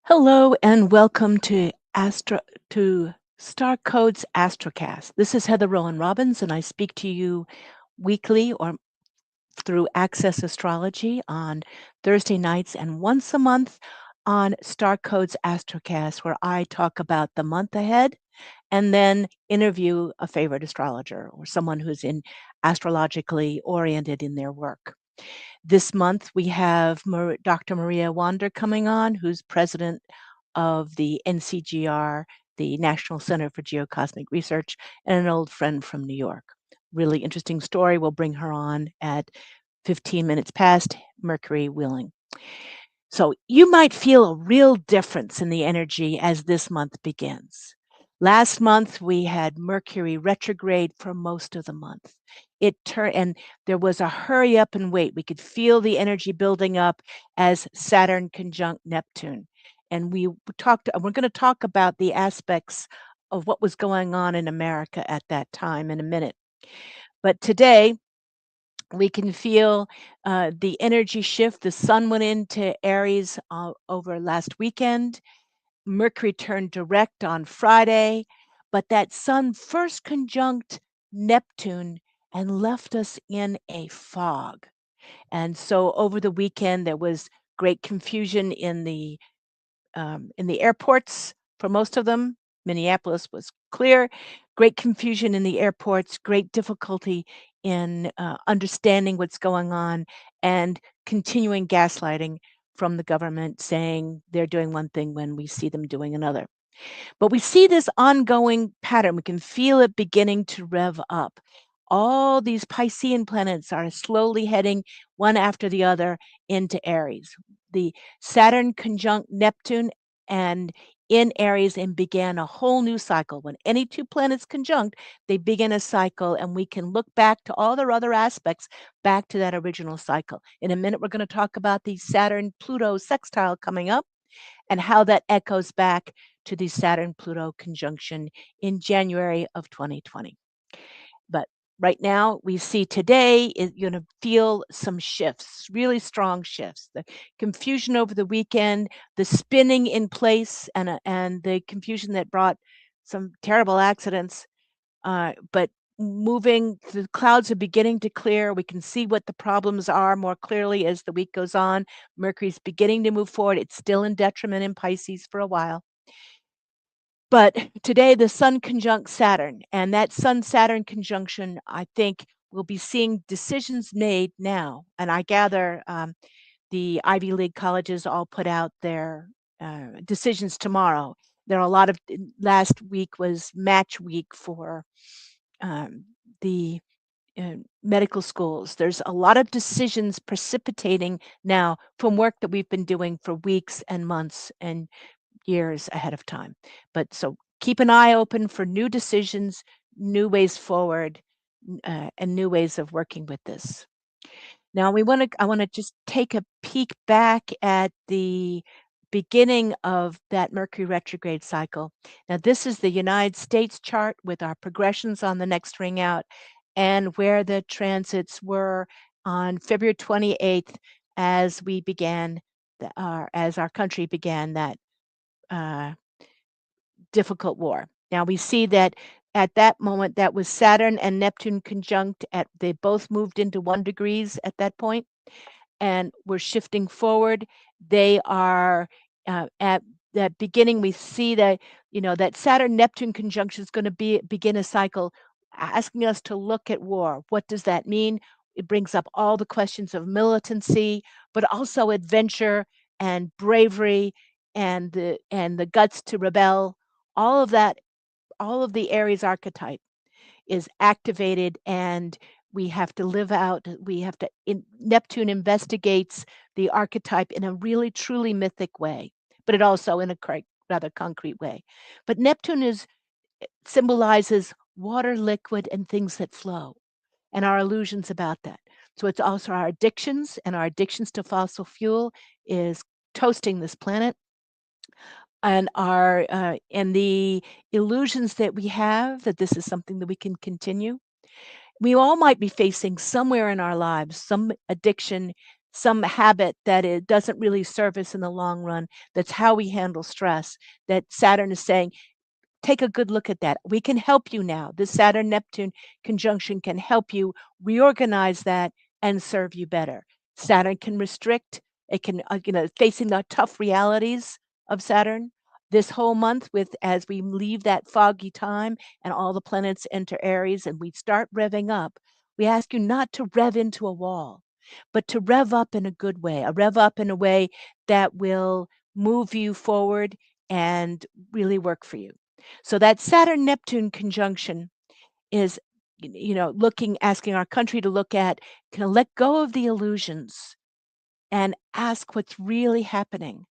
Hello and welcome to Starcodes Astrocast. This is Heather Rowan Robbins, and I speak to you weekly or through Access Astrology on Thursday nights and once a month on Starcodes Astrocast, where I talk about the month ahead and then interview a favorite astrologer or someone who's astrologically oriented in their work. This month, we have Dr. Maria Wander coming on, who's president of the NCGR, the National Center for Geocosmic Research, and an old friend from New York. Really interesting story. We'll bring her on at 15 minutes past, Mercury willing. So you might feel a real difference in the energy as this month begins. Last month, we had Mercury retrograde for most of the month. It turned, and there was a hurry up and wait. We could feel the energy building up as Saturn conjunct Neptune. And we're going to talk about the aspects of what was going on in America at that time in a minute. But today, we can feel the energy shift. The sun went into Aries over last weekend. Mercury turned direct on Friday, but that sun first conjunct Neptune and left us in a fog. And so over the weekend, there was great confusion in the airports for most of them. Minneapolis was clear. Great confusion in the airports, great difficulty in understanding what's going on, and continuing gaslighting from the government saying they're doing one thing when we see them doing another. But we see this ongoing pattern. We can feel it beginning to rev up. All these Piscean planets are slowly heading one after the other into Aries. The Saturn conjunct Neptune and in Aries and began a whole new cycle. When any two planets conjunct, they begin a cycle, and we can look back to all their other aspects back to that original cycle. In a minute, we're going to talk about the Saturn-Pluto sextile coming up and how that echoes back to the Saturn-Pluto conjunction in January of 2020. But right now, we see today is going to feel some shifts, really strong shifts. The confusion over the weekend, the spinning in place, and the confusion that brought some terrible accidents. But moving, the clouds are beginning to clear. We can see what the problems are more clearly as the week goes on. Mercury's beginning to move forward. It's still in detriment in Pisces for a while. But today, the Sun conjunct Saturn, and that Sun-Saturn conjunction, I think, we'll be seeing decisions made now. And I gather the Ivy League colleges all put out their decisions tomorrow. There are a lot of, last week was match week for the medical schools. There's a lot of decisions precipitating now from work that we've been doing for weeks and months and years ahead of time. But so keep an eye open for new decisions, new ways forward, and new ways of working with this. Now I want to just take a peek back at the beginning of that Mercury retrograde cycle. Now this is the United States chart with our progressions on the next ring out and where the transits were on February 28th as we began as our country began that difficult war. Now we see that at that moment that was Saturn and Neptune conjunct they both moved into 1 degrees at that point, and we're shifting forward. They are at that beginning. We see that that Saturn Neptune conjunction is going to begin a cycle asking us to look at war. What does that mean? It brings up all the questions of militancy, but also adventure and bravery and the guts to rebel. All of that, all of the Aries archetype is activated, and we have to live out. Neptune investigates the archetype in a really truly mythic way, but it also in a rather concrete way. But Neptune symbolizes water, liquid, and things that flow, and our illusions about that. So it's also our addictions, and our addictions to fossil fuel is toasting this planet, and the illusions that we have that this is something that we can continue. We all might be facing somewhere in our lives some addiction some habit that it doesn't really serve us in the long run. That's how we handle stress. That Saturn is saying, take a good look at that. We can help you now. This Saturn Neptune conjunction can help you reorganize that and serve you better. Saturn can restrict, it can, facing the tough realities of Saturn this whole month with as we leave that foggy time and all the planets enter Aries and we start revving up, we ask you not to rev into a wall, but to rev up in a good way, a rev up in a way that will move you forward and really work for you. So that Saturn Neptune conjunction is, looking, asking our country to look at, kind of let go of the illusions and ask what's really happening,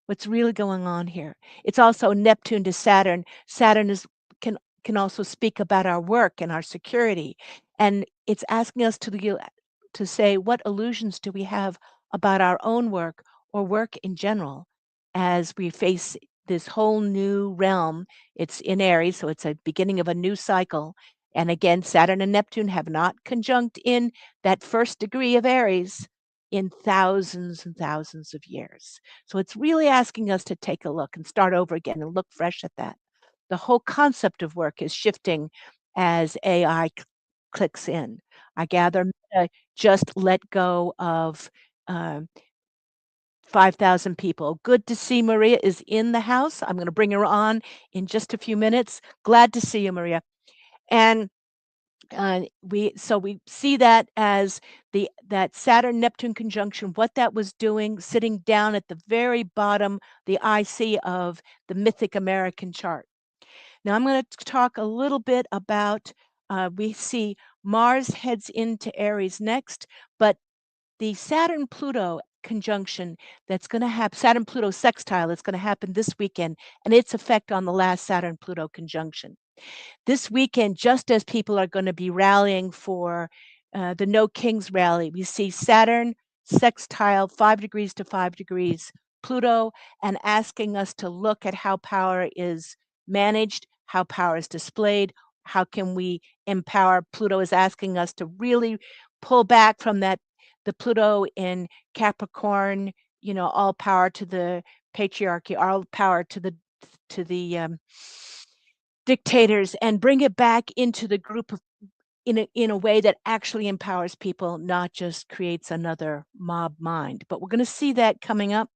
what's really going on here. It's also Neptune to Saturn. Saturn is can also speak about our work and our security, and it's asking us to say what illusions do we have about our own work or work in general as we face this whole new realm. It's in Aries, so it's a beginning of a new cycle. And again, Saturn and Neptune have not conjunct in that first degree of Aries in thousands and thousands of years. So it's really asking us to take a look and start over again and look fresh at that. The whole concept of work is shifting as AI clicks in. I gather Meta just let go of 5,000 people. Good to see Maria is in the house. I'm going to bring her on in just a few minutes. Glad to see you, Maria. And we see that as that Saturn Neptune conjunction, what that was doing, sitting down at the very bottom, the IC of the mythic American chart. Now I'm going to talk a little bit about. We see Mars heads into Aries next, but the Saturn Pluto conjunction that's going to happen, Saturn Pluto sextile, that's going to happen this weekend, and its effect on the last Saturn Pluto conjunction. This weekend, just as people are going to be rallying for the No Kings rally, we see Saturn sextile 5 degrees to 5 degrees Pluto and asking us to look at how power is managed, how power is displayed, how can we empower. Pluto is asking us to really pull back from that, the Pluto in Capricorn, all power to the patriarchy, all power to the dictators, and bring it back into the group of in a way that actually empowers people, not just creates another mob mind. But we're going to see that coming up.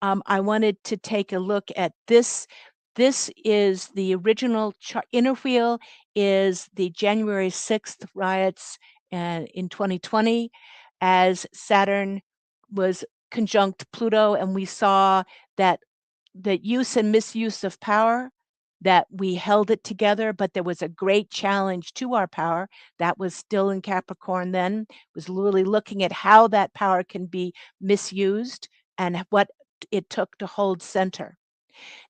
I wanted to take a look at this. This is the original inner wheel is the January 6th riots in 2020 as Saturn was conjunct Pluto, and we saw that the use and misuse of power, that we held it together, but there was a great challenge to our power. That was still in Capricorn then, was really looking at how that power can be misused and what it took to hold center.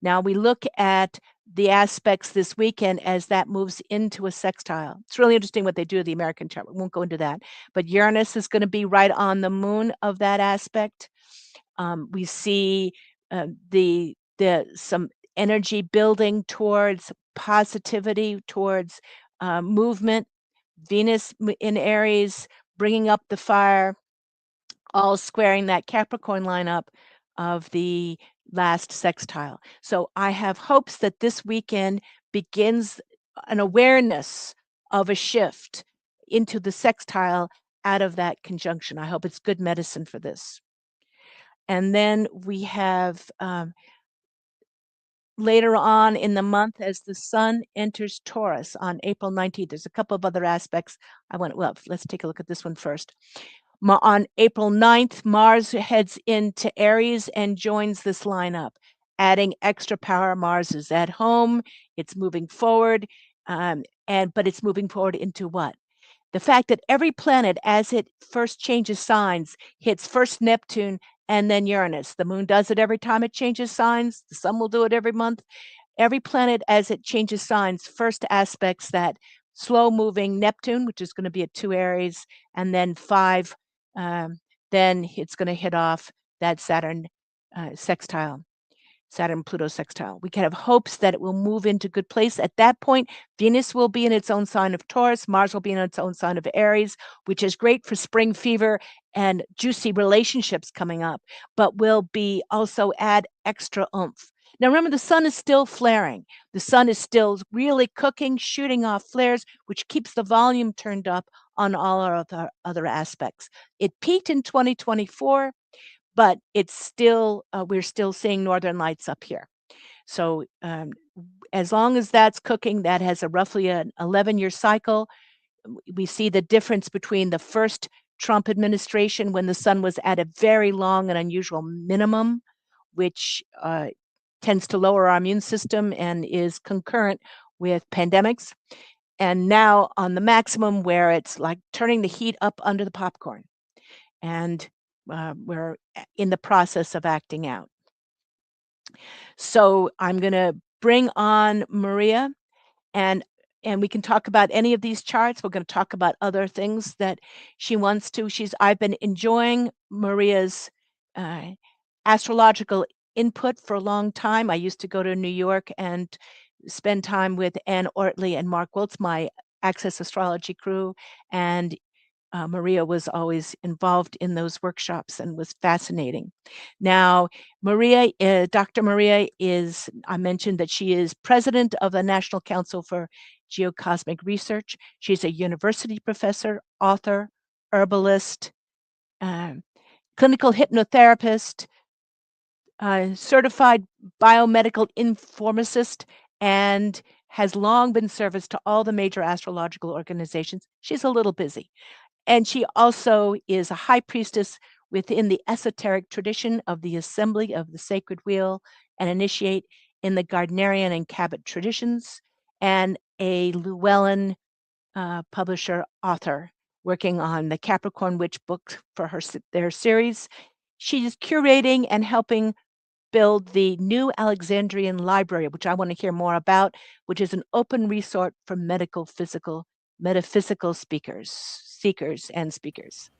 Now we look at the aspects this weekend as that moves into a sextile. It's really interesting what they do with the American chart. We won't go into that. But Uranus is going to be right on the moon of that aspect. We see some energy building towards positivity, towards movement. Venus in Aries, bringing up the fire, all squaring that Capricorn lineup of the last sextile. So I have hopes that this weekend begins an awareness of a shift into the sextile out of that conjunction. I hope it's good medicine for this. And then we have later on in the month as the sun enters Taurus on April 19th. There's a couple of other aspects let's take a look at this one first. On April 9th, Mars heads into Aries and joins this lineup, adding extra power. Mars is at home, it's moving forward, but it's moving forward into what? The fact that every planet, as it first changes signs, hits first Neptune and then Uranus. The moon does it every time it changes signs. The sun will do it every month. Every planet, as it changes signs, first aspects that slow-moving Neptune, which is going to be at 2 Aries, and then 5. Then it's going to hit off that Saturn sextile. Saturn-Pluto sextile. We can have hopes that it will move into good place. At that point, Venus will be in its own sign of Taurus, Mars will be in its own sign of Aries, which is great for spring fever and juicy relationships coming up, but will be also add extra oomph. Now remember, the sun is still flaring. The sun is still really cooking, shooting off flares, which keeps the volume turned up on all our other aspects. It peaked in 2024, but it's still, we're still seeing northern lights up here. So as long as that's cooking, that has a roughly an 11-year cycle. We see the difference between the first Trump administration, when the sun was at a very long and unusual minimum, which tends to lower our immune system and is concurrent with pandemics, and now on the maximum, where it's like turning the heat up under the popcorn. And we're in the process of acting out. So I'm going to bring on Maria, and we can talk about any of these charts. We're going to talk about other things that she wants to. I've been enjoying Maria's astrological input for a long time. I used to go to New York and spend time with Ann Ortley and Mark Wiltz, my Access Astrology crew, and Maria was always involved in those workshops and was fascinating. Now, Dr. Maria is, I mentioned that she is president of the National Council for Geocosmic Research. She's a university professor, author, herbalist, clinical hypnotherapist, certified biomedical informaticist, and has long been service to all the major astrological organizations. She's a little busy. And she also is a high priestess within the esoteric tradition of the Assembly of the Sacred Wheel, and initiate in the Gardnerian and Cabot traditions, and a Llewellyn publisher author working on the Capricorn Witch book for their series. She's curating and helping build the new Alexandrian Library, which I want to hear more about, which is an open resource for metaphysical seekers and speakers.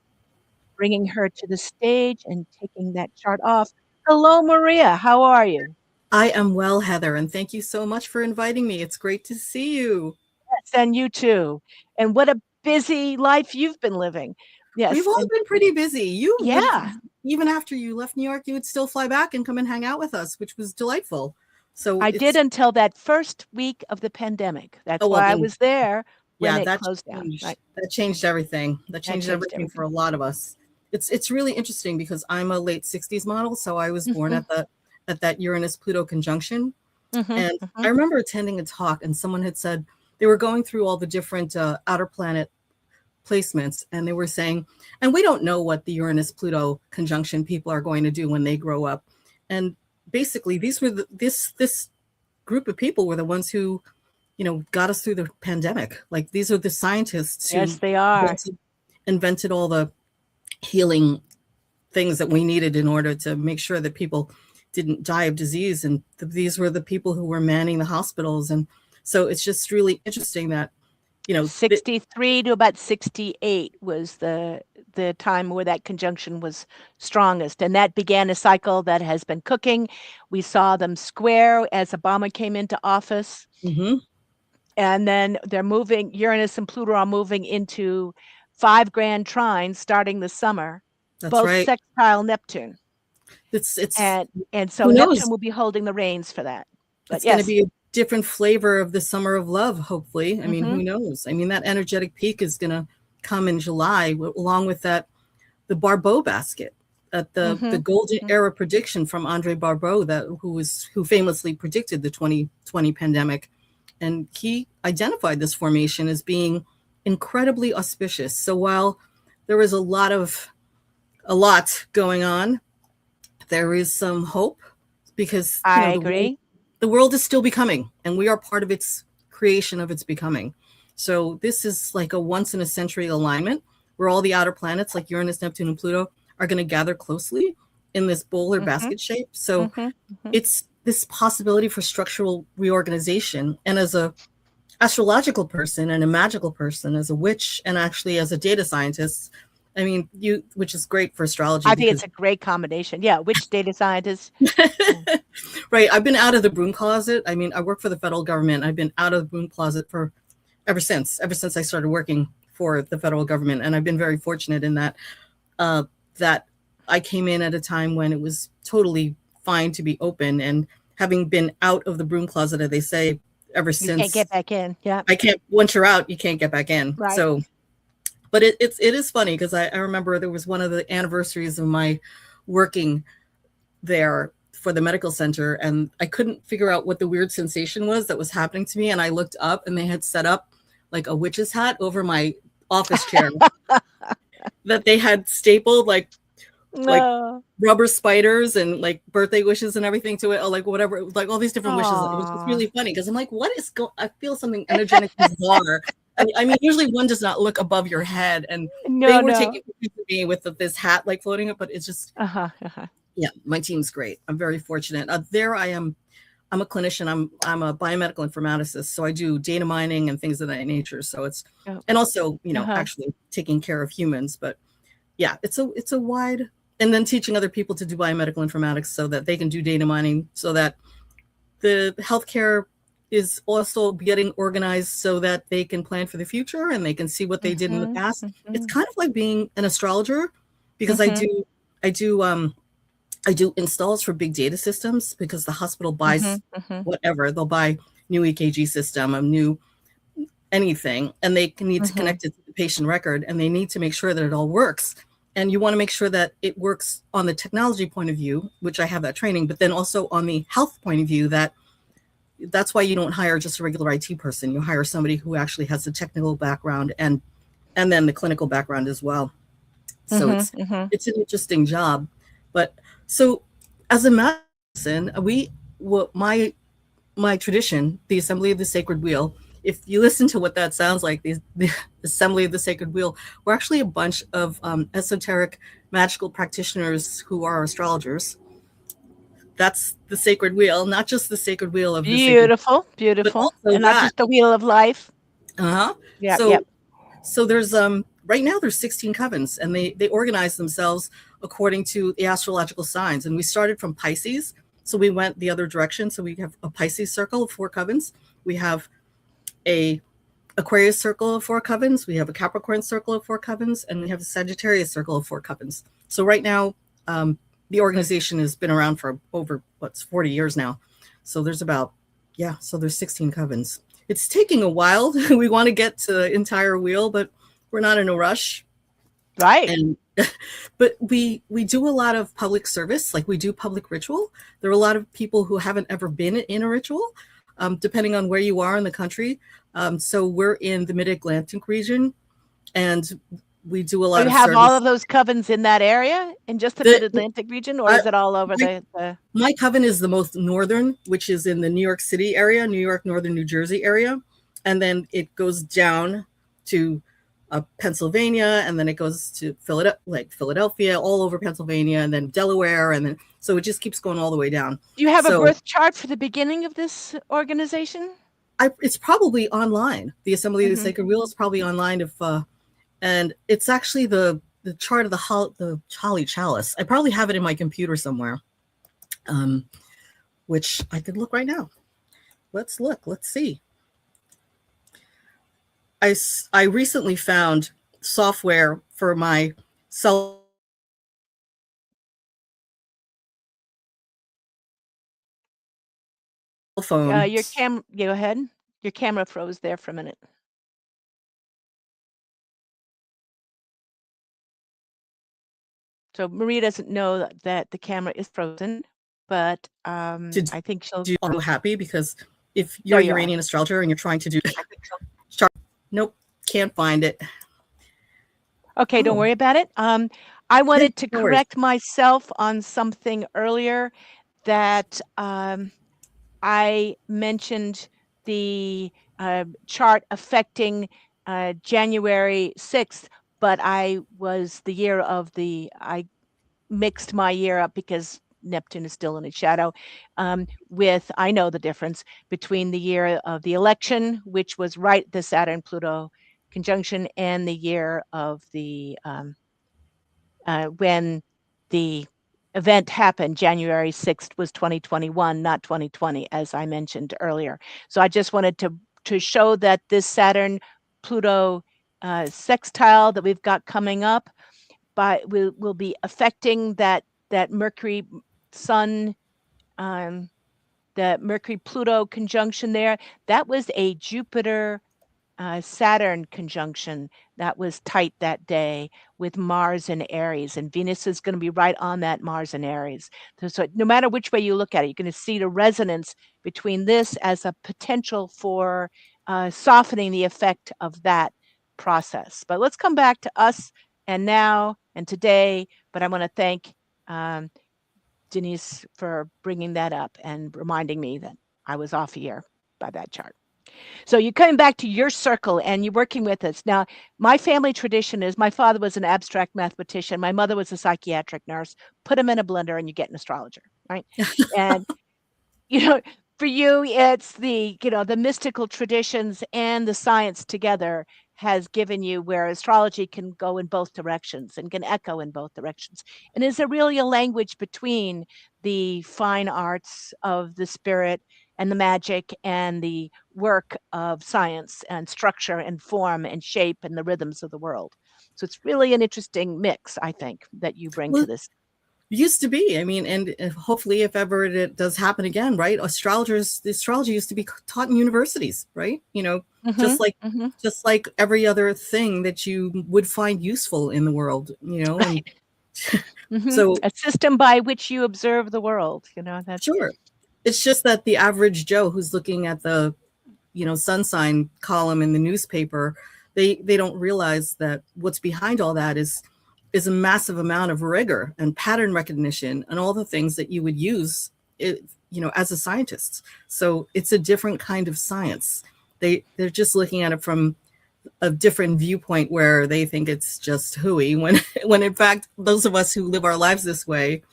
Bringing her to the stage and taking that chart off. Hello, Maria. How are you? I am well, Heather, and thank you so much for inviting me. It's great to see you. Yes, and you too. And what a busy life you've been living. We've Yes. all been pretty busy. You would, Yeah, even after you left New York, you would still fly back and come and hang out with us, which was delightful. So I did it's, until that first week of the pandemic. That's oh, well, why I then, was there when yeah, it closed down. Right. that changed everything. That That changed changed everything for everything. a lot of us. It's really interesting because I'm a late 60s model, so I was born Mhm, at that Uranus-Pluto conjunction. mhm, And I mhm. remember attending a talk, and someone had said they were going through all the different outer planet placements, and they were saying, and we don't know what the Uranus-Pluto conjunction people are going to do when they grow up. And basically, these were this group of people were the ones who, got us through the pandemic. Like, these are the scientists Yes, who they are. invented all the healing things that we needed in order to make sure that people didn't die of disease. And these were the people who were manning the hospitals. And so it's just really interesting that, 63 to about 68 was the time where that conjunction was strongest, and that began a cycle that has been cooking. We saw them square as Obama came into office, mm-hmm, and then they're moving. Uranus and Pluto are moving into 5 grand trines starting this summer, that's both right. sextile Neptune, It's and so who Neptune knows? will be holding the reins for that. But It's going to yes. be a different flavor of the summer of love, hopefully. I mean, Mm-hmm. who knows? I mean, that energetic peak is going to come in July, along with the Barbeau basket, at the Mm-hmm. golden Mm-hmm. era prediction from Andre Barbeau, who famously predicted the 2020 pandemic. And he identified this formation as being incredibly auspicious. So while there is a lot going on, there is some hope, because I agree. the world is still becoming, and we are part of its creation, of its becoming. So this is like a once in a century alignment where all the outer planets like Uranus, Neptune, and Pluto are going to gather closely in this bowl or Mm-hmm. basket shape. So Mm-hmm. Mm-hmm. it's this possibility for structural reorganization. And as a astrological person and a magical person, as a witch, and actually as a data scientist, I mean, which is great for astrology I think because it's a great combination. Yeah, which data scientist? right. I've been out of the broom closet. I mean, I work for the federal government. I've been out of the broom closet for ever since I started working for the federal government, and I've been very fortunate in that that I came in at a time when it was totally fine to be open, and having been out of the broom closet, as they say, ever You can't since. get back in. Yeah. I can't. Once you're out, you can't get back in. Right. So, but it is funny because I remember there was one of the anniversaries of my working there for the medical center, and I couldn't figure out what the weird sensation was that was happening to me. And I looked up, and they had set up like a witch's hat over my office chair that they had stapled like No. rubber spiders and like birthday wishes and everything to it, or like whatever, like all these different wishes. It was just Aw. really funny because I'm like, what is I feel something energetic bizarre. I mean, usually one does not look above your head, and they No, were no. taking pictures of me with this hat like floating up, but it's just, Uh-huh, uh-huh. yeah, my team's great. I'm very fortunate. There I am. I'm a clinician. I'm a biomedical informaticist, so I do data mining and things of that nature. So it's, Oh. and also, you know, Uh-huh. actually taking care of humans. But yeah, it's a wide, and then teaching other people to do biomedical informatics so that they can do data mining, so that the healthcare is also getting organized so that they can plan for the future and they can see what they did in the Mhm, past. It's mhm, kind of like being an astrologer because mhm, I do I do installs for big data systems because the hospital buys mhm, mhm, whatever. They'll buy new EKG system, a new anything, and they need to mhm, connect it to the patient record, and they need to make sure that it all works. And you want to make sure that it works on the technology point of view, which I have that training, but then also on the health point of view, that's why you don't hire just a regular IT person. You hire somebody who actually has the technical background and then the clinical background as well. So mhm, mhm. it's an interesting job. But so as a medicine, my tradition, the Assembly of the Sacred Wheel, if you listen to what that sounds like, the Assembly of the Sacred Wheel, we're actually a bunch of esoteric magical practitioners who are astrologers. That's the sacred wheel, not just the sacred wheel of the sacred, Beautiful, but beautiful, also and not that. just the wheel of life. Uh-huh. Yep, yep. So there's right now there's 16 covens, and they organize themselves according to the astrological signs. And we started from Pisces, so we went the other direction. So we have a Pisces circle of 4 covens. We have a Aquarius circle of 4 covens. We have a Capricorn circle of 4 covens, and we have a Sagittarius circle of 4 covens. So right now, the organization has been around for over 40 years now. So there's so there's 16 covens. It's taking a while. We want to get to the entire wheel, but we're not in a rush. Right. And but we do a lot of public service, like we do public ritual. There are a lot of people who haven't ever been in a ritual, depending on where you are in the country. So we're in the Mid-Atlantic region, and we do a Oh, lot you of have all service. of those covens in that area, in just the The, Mid-Atlantic region, or I, is it all over my, the my coven is the most northern, which is in the New York City area, New York, northern New Jersey area, and then it goes down to Pennsylvania, and then it goes to Philadelphia, all over Pennsylvania, and then Delaware, and then so it just keeps going all the way down. Do you have a So birth chart for the beginning of this organization? it's probably online. The Assembly of the Mhm. Sacred Wheel is probably online and it's actually the chart of the Holly Chalice. I probably have it in my computer somewhere, which I could look right now. Let's look. Let's see. I recently found software for my cell phone. Go ahead. Your camera froze there for a minute. So Maria doesn't know that the camera is frozen, but, To I think she'll do I'm happy because if you're there a you are. Uranian astrologer and you're trying to do chart, nope, can't find it. Okay, don't Oh, worry about it. I yeah, wanted to no worries. correct myself on something earlier that, I mentioned the, chart affecting, January 6th, but I mixed my year up because Neptune is still in its shadow, I know the difference between the year of the election, which was right the Saturn-Pluto conjunction, and the year of the, when the event happened. January 6th was 2021, not 2020, as I mentioned earlier. So I just wanted to show that this Saturn Pluto sextile that we've got coming up will be affecting that Mercury Sun, the Mercury Pluto conjunction there. That was a Jupiter Saturn conjunction that was tight that day with Mars and Aries, and Venus is going to be right on that Mars and Aries. So no matter which way you look at it, you're going to see the resonance between this as a potential for softening the effect of that process. But let's come back to us and now and today. But I want to thank Denise for bringing that up and reminding me that I was off year by that chart. So you're coming back to your circle and you're working with us. Now, my family tradition is my father was an abstract mathematician. My mother was a psychiatric nurse. Put them in a blender and you get an astrologer, right? And, for you, it's the mystical traditions and the science together has given you where astrology can go in both directions and can echo in both directions. And is there really a language between the fine arts of the spirit and the magic and the work of science and structure and form and shape and the rhythms of the world? So it's really an interesting mix, I think, that you bring to this. Used to be. I mean, and hopefully if ever it does happen again, right? The astrology used to be taught in universities, right? Just like every other thing that you would find useful in the world, Right. And so a system by which you observe the world, that's sure. It's just that the average Joe who's looking at the, sun sign column in the newspaper, they don't realize that what's behind all that is a massive amount of rigor and pattern recognition and all the things that you would use, as a scientist. So it's a different kind of science. They're just looking at it from a different viewpoint where they think it's just hooey, when in fact, those of us who live our lives this way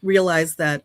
realize that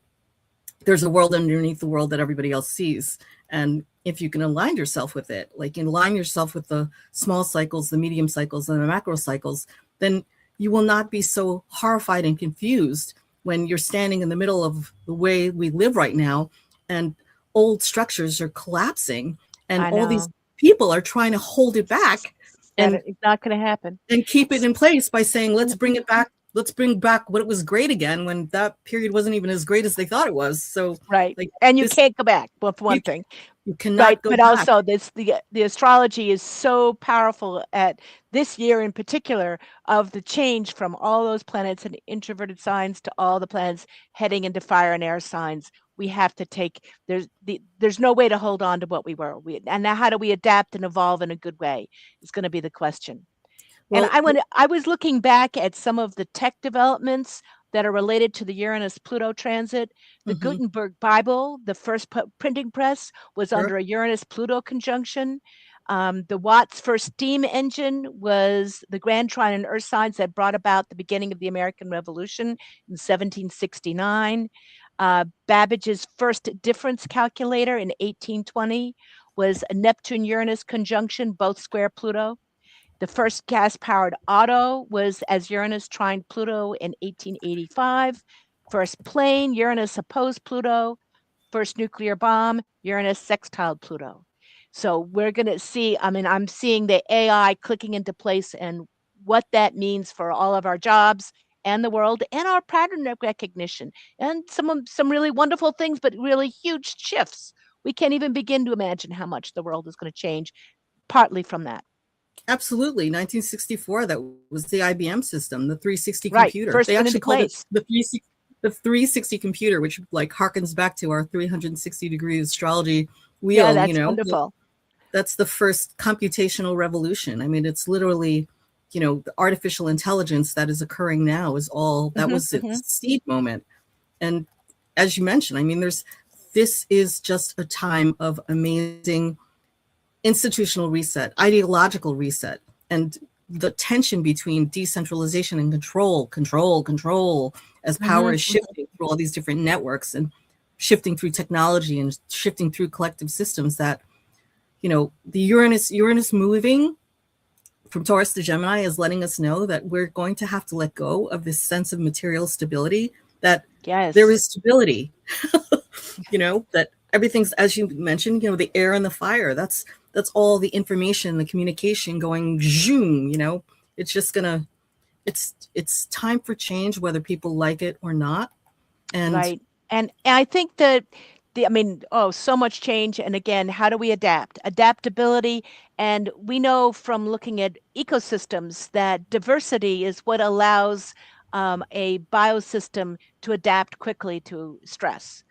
there's a world underneath the world that everybody else sees. And if you can align yourself with it, like align yourself with the small cycles, the medium cycles, and the macro cycles, then you will not be so horrified and confused when you're standing in the middle of the way we live right now and old structures are collapsing and all these people are trying to hold it back. And it's not going to happen. And keep it in place by saying, let's bring it back. Let's bring back what it was great again when that period wasn't even as great as they thought it was. So right. And you can't go back. Well, for one thing. You cannot go back. But also the astrology is so powerful at this year in particular of the change from all those planets and introverted signs to all the planets heading into fire and air signs. We have to there's no way to hold on to what we were. And now how do we adapt and evolve in a good way is going to be the question. Well, and I was looking back at some of the tech developments that are related to the Uranus-Pluto transit. The Gutenberg Bible, the first printing press, was under a Uranus-Pluto conjunction. The Watt's first steam engine was the Grand Trine and Earth signs that brought about the beginning of the American Revolution in 1769. Babbage's first difference calculator in 1820 was a Neptune-Uranus conjunction, both square Pluto. The first gas-powered auto was as Uranus trined Pluto in 1885. First plane, Uranus opposed Pluto. First nuclear bomb, Uranus sextiled Pluto. So we're going to see, I'm seeing the AI clicking into place and what that means for all of our jobs and the world and our pattern recognition and some really wonderful things, but really huge shifts. We can't even begin to imagine how much the world is going to change partly from that. Absolutely. 1964, that was the IBM system, the 360 right. computer. First they actually called it the 360 computer, which like harkens back to our 360 degree astrology wheel. Yeah, that's wonderful. That's the first computational revolution. I mean, it's literally, the artificial intelligence that is occurring now is all that was its seed moment. And as you mentioned, I mean, this is just a time of amazing institutional reset, ideological reset, and the tension between decentralization and control as power is shifting through all these different networks and shifting through technology and shifting through collective systems that, the Uranus moving from Taurus to Gemini is letting us know that we're going to have to let go of this sense of material stability, that there Yes. is stability, that everything's, as you mentioned, the air and the fire, that's all the information, the communication going zoom, it's just gonna, it's time for change, whether people like it or not. And Right. And I think that I mean, oh, so much change. And again, how do we adapt? Adaptability. And we know from looking at ecosystems that diversity is what allows a biosystem to adapt quickly to stress.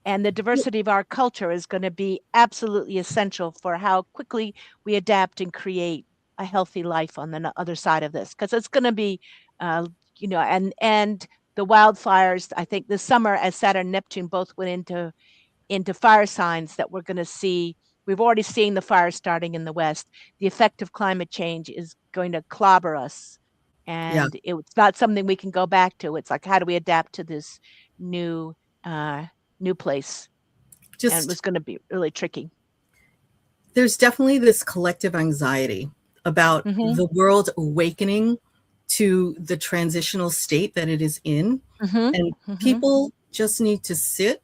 And the diversity of our culture is going to be absolutely essential for how quickly we adapt and create a healthy life on the other side of this. Because it's going to be, and the wildfires, I think this summer, as Saturn and Neptune both went into fire signs, that we're going to see. We've already seen the fire starting in the West. The effect of climate change is going to clobber us. yeah, And it's not something we can go back to. It's like, how do we adapt to this new uh, new place? And it just was going to be really tricky. there's definitely this collective anxiety about Mm-hmm. the world awakening to the transitional state that it is in. Mm-hmm. And Mm-hmm. people just need to sit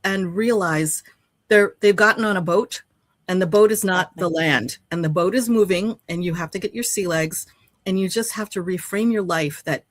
and realize they've gotten on a boat, and the boat is not the Exactly. land, and the boat is moving, and you have to get your sea legs, and you just have to reframe your life that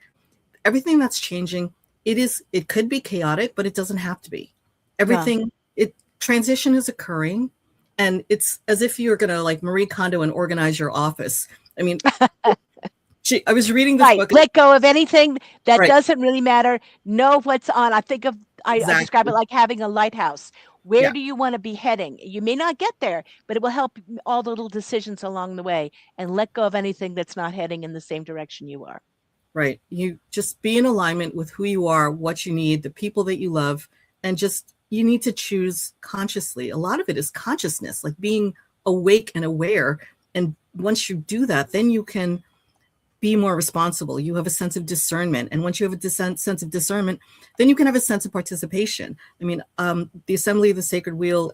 everything that's changing, it could be chaotic, but it doesn't have to be. No. Everything, it transition is occurring, and it's as if you're gonna like Marie Kondo and organize your office. I mean, I was reading this Right. book, Let go of anything that right? doesn't really matter. Know what's on. I describe it Exactly. like having a lighthouse. Where Yeah. do you want to be heading? You may not get there, but it will help all the little decisions along the way, and let go of anything that's not heading in the same direction you are. Right. You just be in alignment with who you are, what you need, the people that you love, and just you need to choose consciously. A lot of it is consciousness, like being awake and aware. And once you do that, then you can be more responsible. You have a sense of discernment. And once you have a sense of discernment, then you can have a sense of participation. I mean, the Assembly of the Sacred Wheel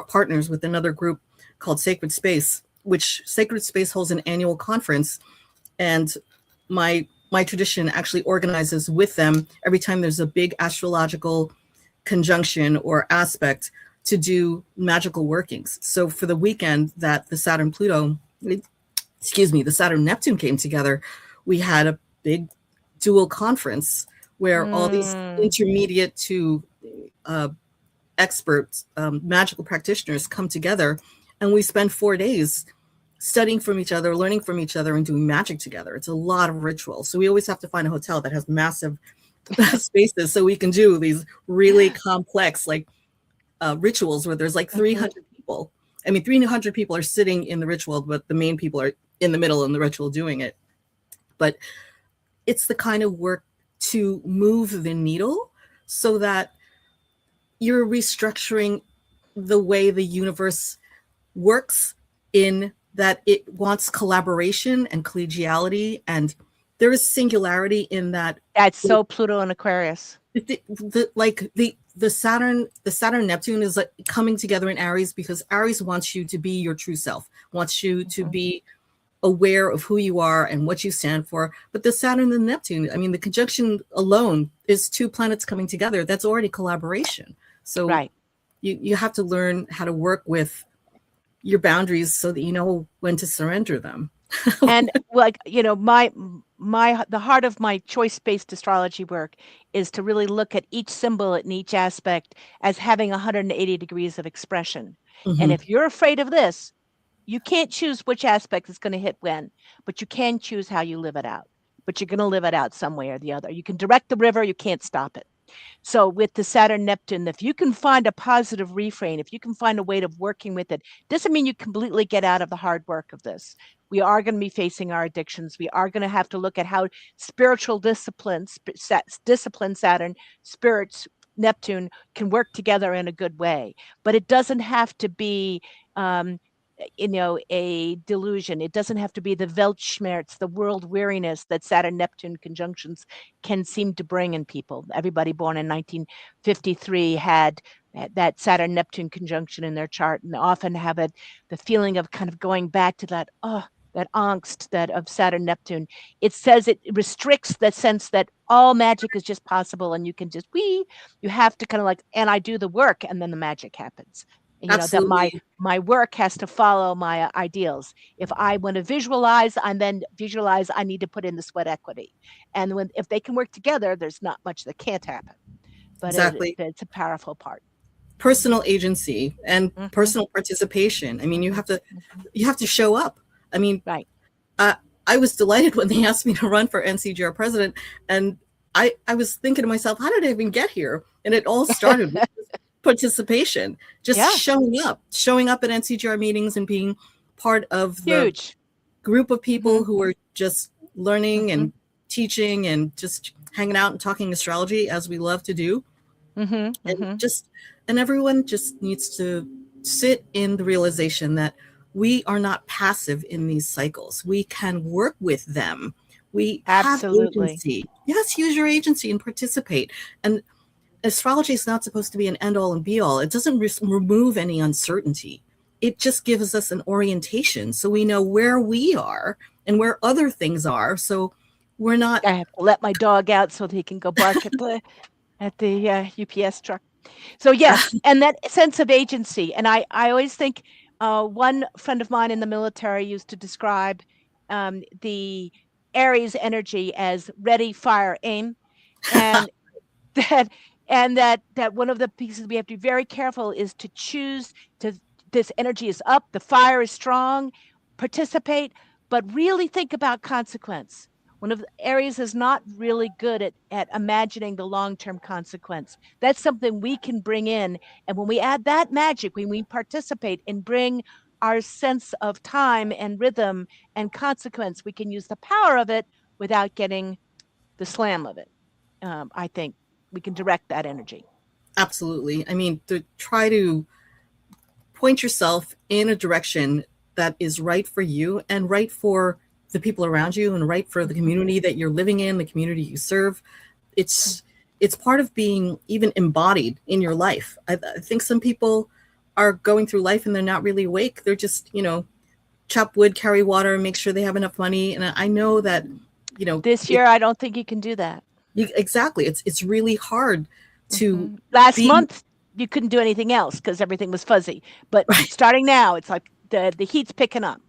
partners with another group called Sacred Space, which Sacred Space holds an annual conference. And my tradition actually organizes with them every time there's a big astrological conjunction or aspect to do magical workings. So for the weekend that the Saturn Neptune came together, we had a big dual conference where all these Mm. intermediate to experts, magical practitioners come together, and we spend 4 days studying from each other, learning from each other, and doing magic together. It's a lot of ritual. So we always have to find a hotel that has massive spaces so we can do these really complex, like rituals where there's like Mm-hmm. 300 people. I mean, 300 people are sitting in the ritual, but the main people are in the middle in the ritual doing it. But it's the kind of work to move the needle so that you're restructuring the way the universe works, in that it wants collaboration and collegiality, and there is singularity in that. That's so Pluto and Aquarius. The Saturn Neptune is like coming together in Aries, because Aries wants you to be your true self, wants you to Mm-hmm. be aware of who you are and what you stand for. But the Saturn and Neptune, I mean, the conjunction alone is two planets coming together. That's already collaboration. So Right. you have to learn how to work with your boundaries so that you know when to surrender them. And like, my the heart of my choice-based astrology work is to really look at each symbol and each aspect as having 180 degrees of expression. And Mm-hmm. if you're afraid of this, you can't choose which aspect is going to hit when, but you can choose how you live it out. But you're going to live it out some way or the other. You can direct the river, you can't stop it. So with the Saturn Neptune, if you can find a positive refrain, if you can find a way of working with it, doesn't mean you completely get out of the hard work of this. We are going to be facing our addictions. We are going to have to look at how spiritual disciplines, discipline Saturn, spirits, Neptune can work together in a good way. But it doesn't have to be a delusion. It doesn't have to be the Weltschmerz, the world weariness that Saturn Neptune conjunctions can seem to bring in people. Everybody born in 1953 had that Saturn Neptune conjunction in their chart, and often have the feeling of kind of going back to that, oh, that angst that of Saturn Neptune. It says it restricts the sense that all magic is just possible and you can just you have to kind of like, and I do the work and then the magic happens. You know, that Absolutely. my work has to follow my ideals. If I want to visualize, and then visualize, I need to put in the sweat equity. And if they can work together, there's not much that can't happen. But Exactly. it's a powerful part. Personal agency and Mm-hmm. personal participation. I mean, Mm-hmm. you have to show up. I mean, Right. I was delighted when they asked me to run for NCGR president, and I was thinking to myself, how did I even get here? And it all started with participation, just Yeah. showing up at NCGR meetings and being part of the Huge. group of Mm-hmm. people who are just learning Mm-hmm. and teaching and just hanging out and talking astrology as we love to do. Mm-hmm. And Mm-hmm. everyone just needs to sit in the realization that we are not passive in these cycles. We can work with them. We have Absolutely. agency. Yes, use your agency and participate. And astrology is not supposed to be an end all and be all. It doesn't remove any uncertainty. It just gives us an orientation so we know where we are and where other things are. So we're not. I have to let my dog out so that he can go bark at the UPS truck. So yes, and that sense of agency. And I always think one friend of mine in the military used to describe the Aries energy as ready, fire, aim, and that that one of the pieces we have to be very careful is to choose to this energy is up, the fire is strong, participate, but really think about consequence. One of the areas is not really good at imagining the long-term consequence. That's something we can bring in. And when we add that magic, when we participate and bring our sense of time and rhythm and consequence, we can use the power of it without getting the slam of it. I think we can direct that energy. Absolutely. I mean, to try to point yourself in a direction that is right for you and right for the people around you and right for the community that you're living in, the community you serve. It's part of being even embodied in your life. I think some people are going through life and they're not really awake. They're just, chop wood, carry water, make sure they have enough money. And I know that, This year, I don't think you can do that. exactly. It's really hard to Last be month, you couldn't do anything else because everything was fuzzy. But right. starting now, it's like the heat's picking up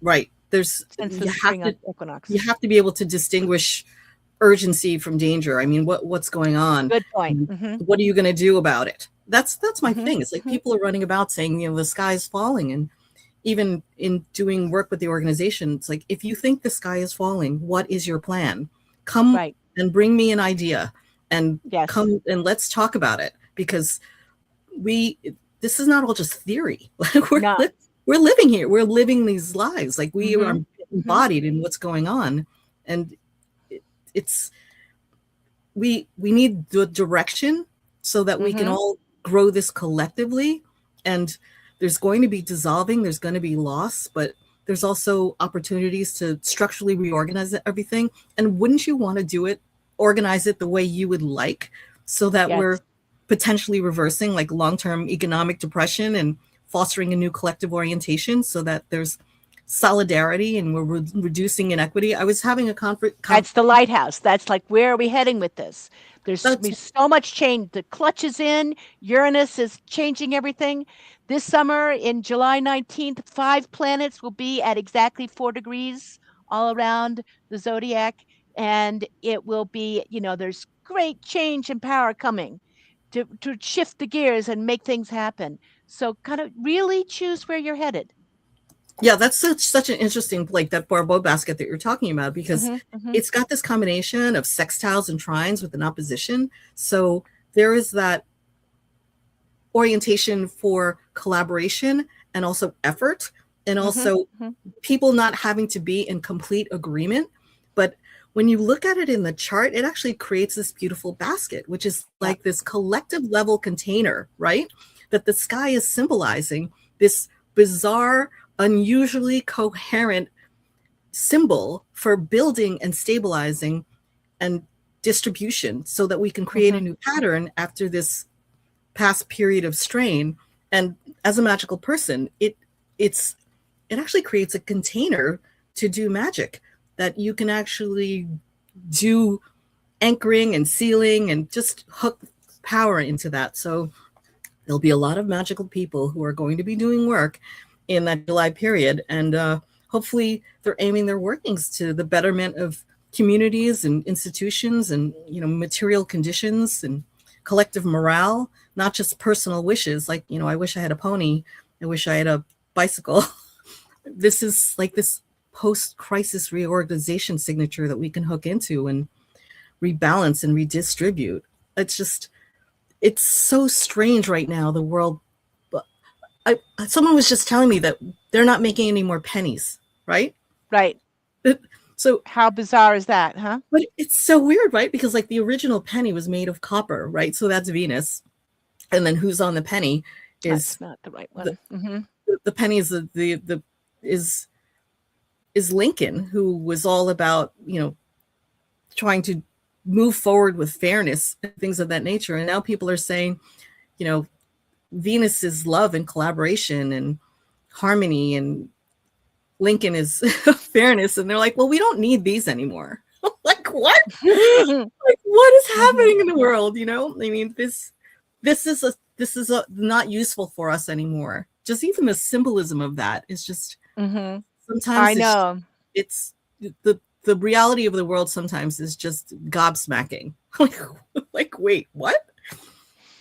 Right. since the spring equinox. You have to be able to distinguish urgency from danger. I mean, what's going on? Good point. Mm-hmm. What are you going to do about it? That's my Mm-hmm. thing. It's like people are running about saying, the sky is falling. And even in doing work with the organization, it's like, if you think the sky is falling, what is your plan? Come Right. and bring me an idea and Yes. come and let's talk about it, because this is not all just theory. No. We're living here. We're living these lives. Like we Mm-hmm. are embodied in what's going on. And it's, we need the direction so that we can all grow this collectively. And there's going to be dissolving, there's going to be loss, but there's also opportunities to structurally reorganize everything. And wouldn't you want to organize it the way you would like, so that Yes. we're potentially reversing like long-term economic depression and fostering a new collective orientation so that there's solidarity and we're reducing inequity. I was having a conference. That's the lighthouse. That's like, where are we heading with this? There's so much change. The clutch is in. Uranus is changing everything. This summer, in July 19th, 5 planets will be at exactly 4 degrees all around the zodiac. And it will be, there's great change and power coming to shift the gears and make things happen. So kind of really choose where you're headed. Yeah, that's such an interesting, like that Barbeau basket that you're talking about, because it's got this combination of sextiles and trines with an opposition. So there is that orientation for collaboration and also effort, and also people not having to be in complete agreement. But when you look at it in the chart, it actually creates this beautiful basket, which is like this collective level container, right? That the sky is symbolizing this bizarre, unusually coherent symbol for building and stabilizing and distribution, so that we can create a new pattern after this past period of strain. And as a magical person, it actually creates a container to do magic, that you can actually do anchoring and sealing and just hook power into that. So there'll be a lot of magical people who are going to be doing work in that July period. And hopefully they're aiming their workings to the betterment of communities and institutions and, you know, material conditions and collective morale, not just personal wishes. Like, you know, I wish I had a pony. I wish I had a bicycle. This is like this post-crisis reorganization signature that we can hook into and rebalance and redistribute. It's just, it's so strange right now, the world. Someone was just telling me that they're not making any more pennies, right? Right. So how bizarre is that, huh? But it's so weird, right? Because like the original penny was made of copper, right? So that's Venus. And then who's on the penny is that's not the right one. The penny is is Lincoln, who was all about, you know, trying to move forward with fairness and things of that nature. And now people are saying, you know, Venus is love and collaboration and harmony, and Lincoln is fairness. And they're like, well, we don't need these anymore. Like, what? Like, what is happening in the world? You know, I mean, this is not useful for us anymore. Just even the symbolism of that is just sometimes I know it's the reality of the world sometimes is just gobsmacking. Like, wait, what?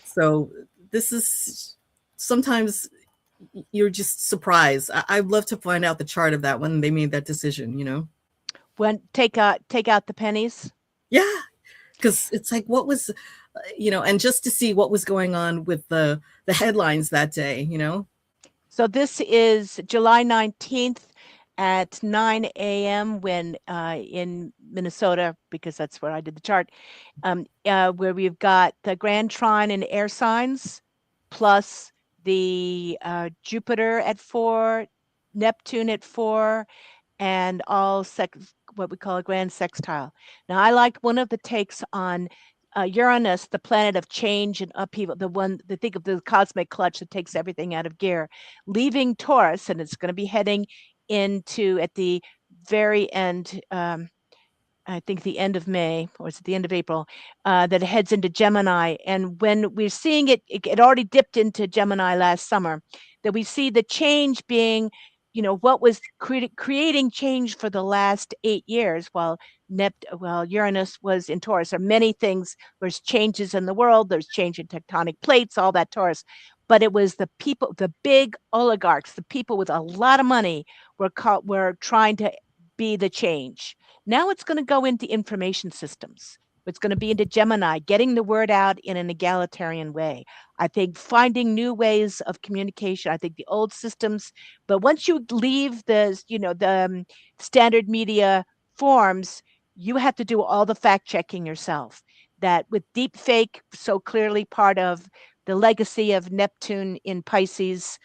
So this is sometimes you're just surprised. I'd love to find out the chart of that when they made that decision, you know? When take out the pennies? Yeah, because it's like, what was, you know, and just to see what was going on with the headlines that day, you know? So this is July 19th at 9 a.m. when in Minnesota, because that's where I did the chart, where we've got the Grand Trine and air signs, plus the Jupiter at 4, Neptune at 4, and all what we call a grand sextile. Now, I like one of the takes on Uranus, the planet of change and upheaval, the think of the cosmic clutch that takes everything out of gear, leaving Taurus, and it's going to be heading into at the very end. I think the end of May, or is it the end of April, that heads into Gemini. And when we're seeing it already dipped into Gemini last summer, that we see the change being, you know, what was creating change for the last 8 years while Uranus was in Taurus. There are many things, there's changes in the world, there's change in tectonic plates, all that Taurus. But it was the people, the big oligarchs, the people with a lot of money were trying to be the change. Now it's going to go into information systems. It's going to be into Gemini, getting the word out in an egalitarian way. I think finding new ways of communication. I think the old systems, but once you leave the, you know, the standard media forms, you have to do all the fact checking yourself. That with deep fake, so clearly part of the legacy of Neptune in Pisces,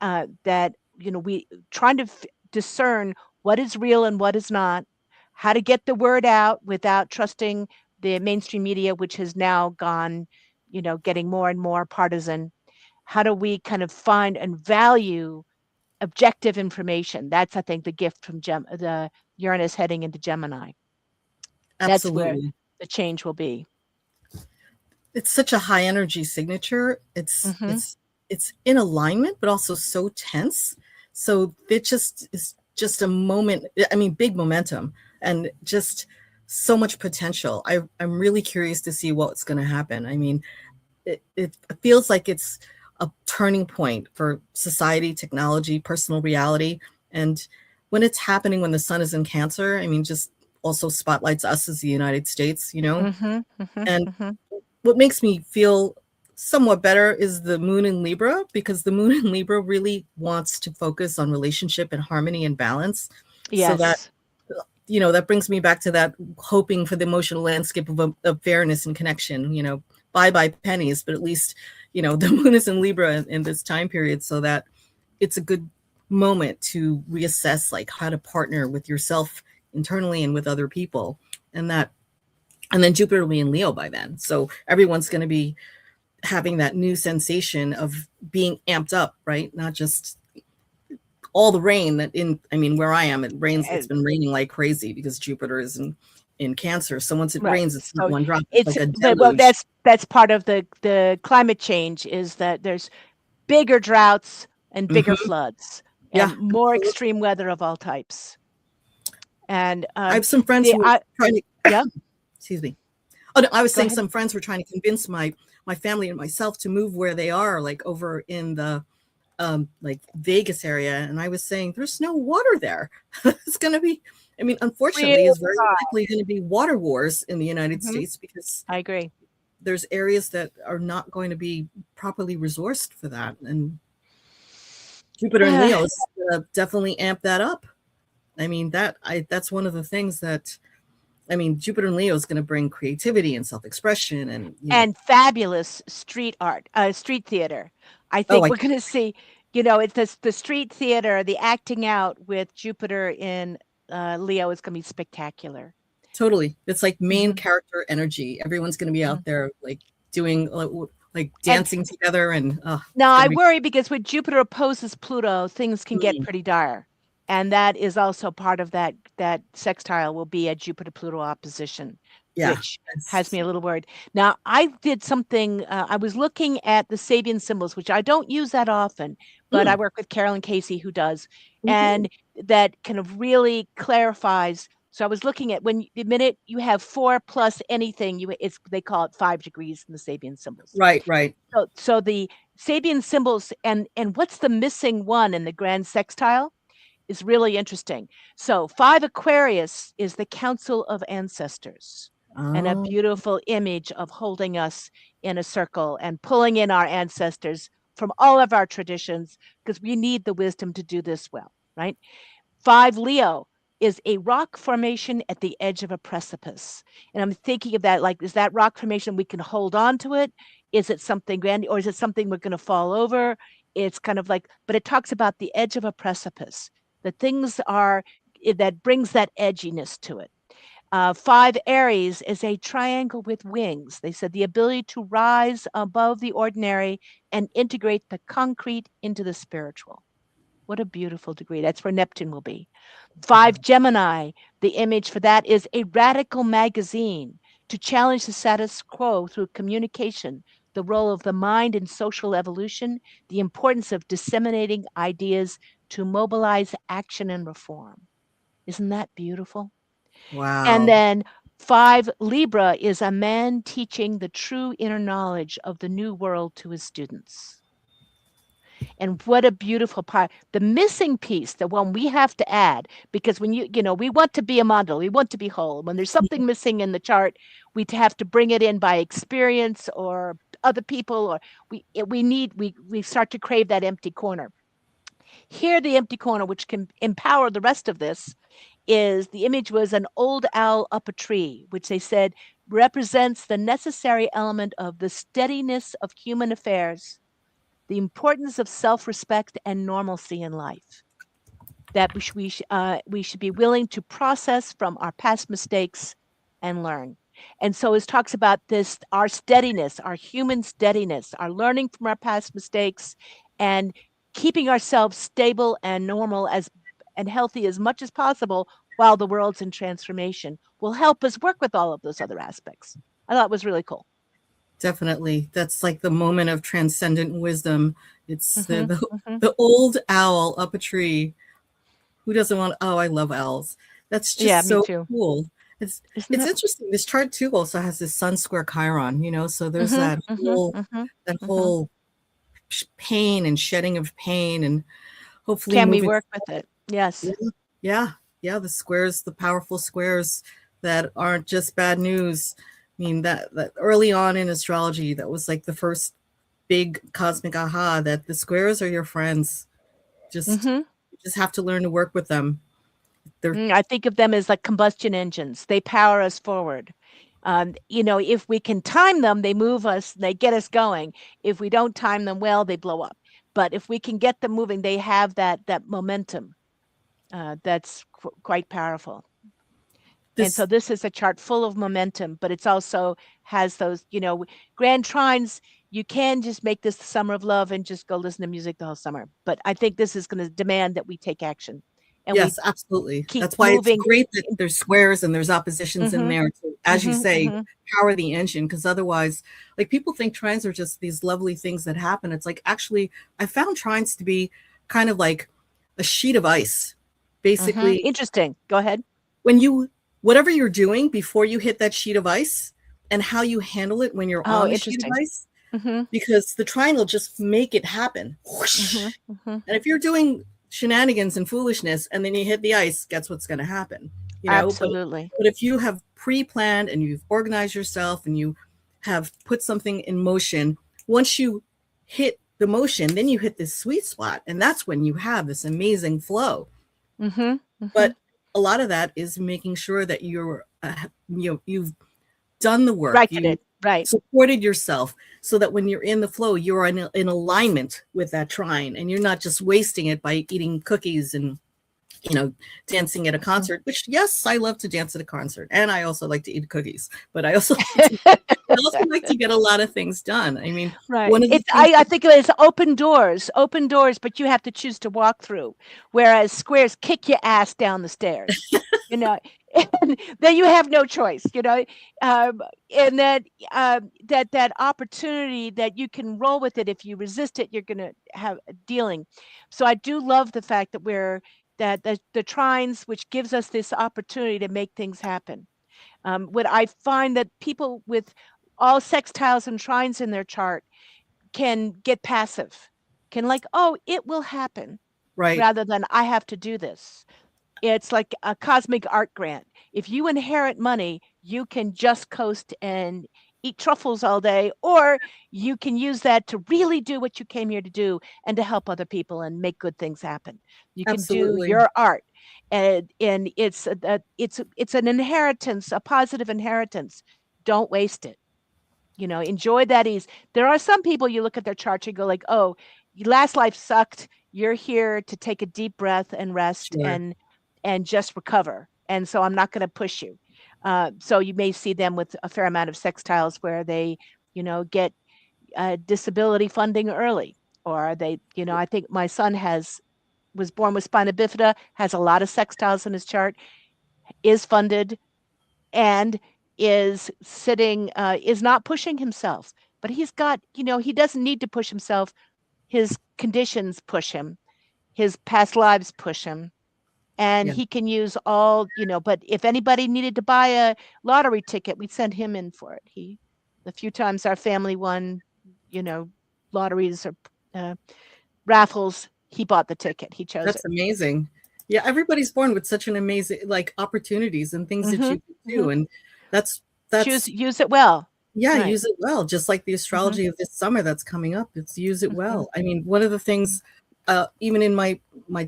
that, you know, we trying to discern what is real and what is not, how to get the word out without trusting the mainstream media, which has now gone, you know, getting more and more partisan. How do we kind of find and value objective information? That's, I think, the gift from the Uranus heading into Gemini. That's where Absolutely. the change will be. It's such a high energy signature. It's in alignment, but also so tense. So it just is just a moment. I mean, big momentum and just so much potential. I'm really curious to see what's going to happen. I mean, it feels like it's a turning point for society, technology, personal reality. And when it's happening, when the sun is in Cancer, I mean, just also spotlights us as the United States, you know? And what makes me feel somewhat better is the moon in Libra, because the moon in Libra really wants to focus on relationship and harmony and balance. Yes. So that, you know, that brings me back to that hoping for the emotional landscape of fairness and connection, you know, bye pennies, but at least, you know, the moon is in Libra in this time period, so that it's a good moment to reassess like how to partner with yourself internally and with other people. And then Jupiter will be in Leo by then. So everyone's going to be having that new sensation of being amped up, right? Not just all the rain that where I am, it rains. It's been raining like crazy because Jupiter is in Cancer. So once it Right. rains, it's not So one drop. It's it's like a well, deluge. that's part of the climate change is that there's bigger droughts and bigger Hmm. floods Yeah, and more absolutely. extreme weather of all types. And I have some friends the who are trying to, yeah, excuse me. Oh, no, I was go saying ahead. some friends were trying to convince my family and myself to move where they are, like over in the like Vegas area. And I was saying, there's no water there. It's going to be, Real unfortunately, it's very dry. likely going to be water wars in the United Mhm. States because I agree. there's areas that are not going to be properly resourced for that. And Jupiter and Leo is definitely amp that up. That's one of the things that, Jupiter and Leo is going to bring creativity and self-expression and, And fabulous street art, street theater. I oh, think we're going to see, it's the street theater, the acting out with Jupiter in Leo is going to be spectacular. totally. It's like main Hmm. character energy. Everyone's going to be Hmm. out there like doing like And dancing together, and now it's going I to be worry because when Jupiter opposes Pluto, things can get mm, pretty dire. And that is also part of that sextile will be a Jupiter-Pluto opposition, yeah. which has me It's, a little worried. Now, I did something, I was looking at the Sabian symbols, which I don't use that often, but I mm, work with Carolyn Casey who does, mhm. and that kind of really clarifies. So I was looking at the minute you have 4 plus anything, they call it 5 degrees in the Sabian symbols. Right, right. So the Sabian symbols and what's the missing one in the grand sextile is really interesting. So 5 Aquarius is the Council of Ancestors and a Oh, beautiful image of holding us in a circle and pulling in our ancestors from all of our traditions because we need the wisdom to do this well, right? 5 Leo is a rock formation at the edge of a precipice. And I'm thinking of that like, is that rock formation we can hold on to it? Is it something grand or is it something we're going to fall over? It's kind of like, but it talks about the edge of a precipice. The things are that brings that edginess to it. 5 Aries is a triangle with wings. They said the ability to rise above the ordinary and integrate the concrete into the spiritual. What a beautiful degree. That's where Neptune will be. 5 Gemini, the image for that is a radical magazine to challenge the status quo through communication, the role of the mind in social evolution, the importance of disseminating ideas to mobilize action and reform. Isn't that beautiful? And wow. then 5 Libra is a man teaching the true inner knowledge of the new world to his students. And what a beautiful part. The missing piece, the one we have to add, because when we want to be a model, we want to be whole. When there's something missing in the chart, we have to bring it in by experience or other people, or we start to crave that empty corner. Here, the empty corner, which can empower the rest of this, is the image was an old owl up a tree, which they said represents the necessary element of the steadiness of human affairs, the importance of self-respect and normalcy in life, that we should be willing to process from our past mistakes and learn. And so it talks about this, our steadiness, our human steadiness, our learning from our past mistakes and keeping ourselves stable and normal and healthy as much as possible while the world's in transformation will help us work with all of those other aspects. I thought it was really cool. Definitely. That's like the moment of transcendent wisdom. It's Mm-hmm, mm-hmm. the old owl up a tree. Who doesn't want, oh, I love owls. That's Yeah, just me so too. cool. It's Isn't it's that? interesting. This chart too also has this sun square Chiron, so there's Mm-hmm, mm-hmm, mm-hmm, that mm-hmm. whole pain and shedding of pain and hopefully Can we moving. work with it? Yes. Yeah, yeah, yeah. The squares, the powerful squares that aren't just bad news. That early on in astrology, that was like the first big cosmic aha that the squares are your friends. Just Mm-hmm. you just have to learn to work with them. They're I think of them as like combustion engines. They power us forward. If we can time them, they move us, they get us going. If we don't time them well, they blow up. But if we can get them moving, they have that momentum. That's quite powerful. And so this this is a chart full of momentum, but it's also has those, grand trines. You can just make this the summer of love and just go listen to music the whole summer. But I think this is going to demand that we take action and we Yes, absolutely. keep That's why it's moving. great that there's squares and there's oppositions in Mm-hmm, there to, as you mm-hmm, say, mm-hmm, power the engine. Because otherwise, like people think trines are just these lovely things that happen. It's like actually, I found trines to be kind of like a sheet of ice. mm-hmm. Basically, Interesting. Go ahead. when you, whatever you're doing before you hit that sheet of ice and how you handle it when you're Oh, on the sheet of interesting. ice, Mm-hmm, because the trine will just make it happen. mm-hmm, Whoosh. mm-hmm. And if you're doing shenanigans and foolishness and then you hit the ice, guess what's going to happen? You know, Absolutely. but if you have pre-planned and you've organized yourself and you have put something in motion, once you hit the motion, then you hit this sweet spot, and that's when you have this amazing flow. Mm-hmm, mm-hmm. But a lot of that is making sure that you're you've done the work, Right, you right. supported yourself, so that when you're in the flow, you're in alignment with that trine, and you're not just wasting it by eating cookies and dancing at a concert. Which, yes, I love to dance at a concert, and I also like to eat cookies, but I also like to get a lot of things done. I mean, Right. one of the It's things I think it's open doors, but you have to choose to walk through. Whereas squares kick your ass down the stairs, you know, and then you have no choice, and that opportunity that you can roll with it. If you resist it, you're going to have dealing. So I do love the fact that the trines, which gives us this opportunity to make things happen. What I find that people with all sextiles and trines in their chart can get passive, can like, oh, it will happen, right, rather than I have to do this. It's like a cosmic art grant. If you inherit money, you can just coast and eat truffles all day, or you can use that to really do what you came here to do and to help other people and make good things happen. You can do absolutely, your art, and it's an inheritance, a positive inheritance. Don't waste it. Enjoy that ease. There are some people you look at their chart and go like, oh, your last life sucked. You're here to take a deep breath and rest sure, and just recover. And so I'm not going to push you. So you may see them with a fair amount of sextiles where they, get disability funding early, or I think my son was born with spina bifida, has a lot of sextiles in his chart, is funded, and is not pushing himself, but he's got, he doesn't need to push himself. His conditions push him, his past lives push him, and yeah, he can use all, but if anybody needed to buy a lottery ticket, we'd send him in for it. The few times our family won, you know lotteries or uh, raffles, he bought the ticket, he chose it. that's amazing. Yeah, everybody's born with such an amazing like opportunities and things that Mm-hmm, you can mm-hmm. do, and that's Use it well. yeah, Right. use it well. Just like the Mm-hmm, astrology of this summer that's coming up, it's use it mm-hmm. well. I mean, one of the things, even in my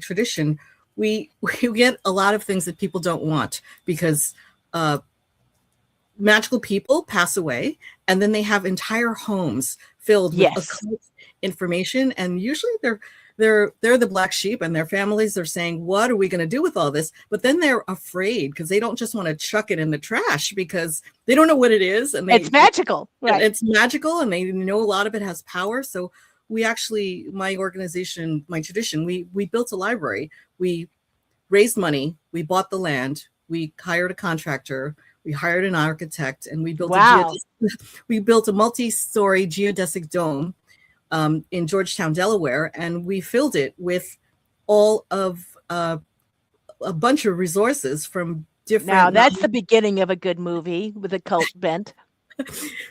tradition, we we get a lot of things that people don't want because uh, magical people pass away, and then they have entire homes filled with Yes. occult information, and usually they're the black sheep, and their families are saying, what are we going to do with all this? But then they're afraid because they don't just want to chuck it in the trash because they don't know what it is, and It's magical, right? it's magical, and they know a lot of it has power. So we actually, my organization, my tradition, we built a library. We raised money, we bought the land, we hired a contractor, we hired an architect, and Wow. we built a multi-story geodesic dome in Georgetown, Delaware, and we filled it with all of a bunch of resources from Now different. that's the beginning of a good movie with a cult bent.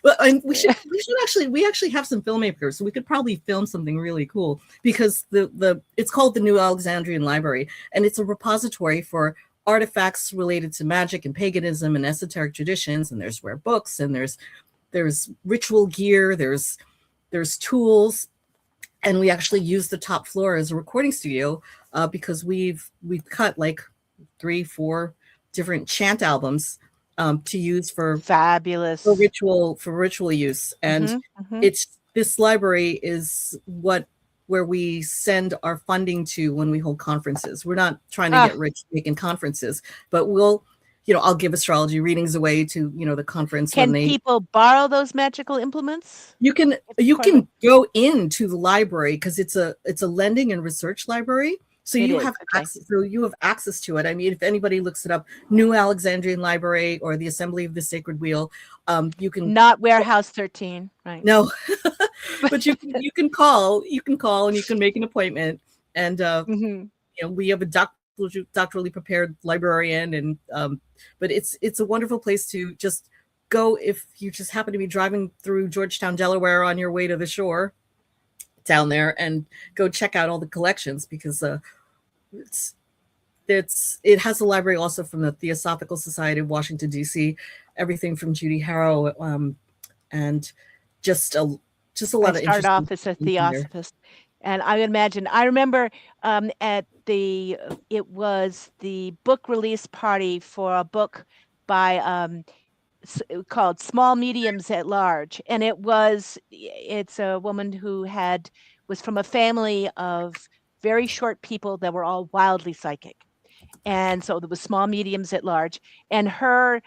Well, and we actually have some filmmakers, so we could probably film something really cool because the it's called the New Alexandrian Library, and it's a repository for artifacts related to magic and paganism and esoteric traditions. And there's rare books, and there's ritual gear, there's tools, and we actually use the top floor as a recording studio because we've cut like 3-4 different chant albums to use for Fabulous. ritual use. And Mm-hmm, mm-hmm. it's this library is where we send our funding to when we hold conferences. We're not trying to Ah, get rich making conferences, but we'll I'll give astrology readings away to, the conference when Can they, people borrow those magical implements? you can go into the library, because it's a lending and research library. So It you is, have okay. access to it. I mean, if anybody looks it up, New Alexandrian Library or the Assembly of the Sacred Wheel, you can Not Warehouse 13, right? no, but you can call and you can make an appointment, and we have a doctorally prepared librarian, and but it's a wonderful place to just go if you just happen to be driving through Georgetown, Delaware on your way to the shore down there, and go check out all the collections, because it has a library also from the Theosophical Society of Washington, D.C., everything from Judy Harrow, and just a lot I of started interesting off as a things in there. theosophist, and I remember it was the book release party for a book by called Small Mediums at Large, and it's a woman who was from a family of very short people that were all wildly psychic. And so there was Small Mediums at Large, and her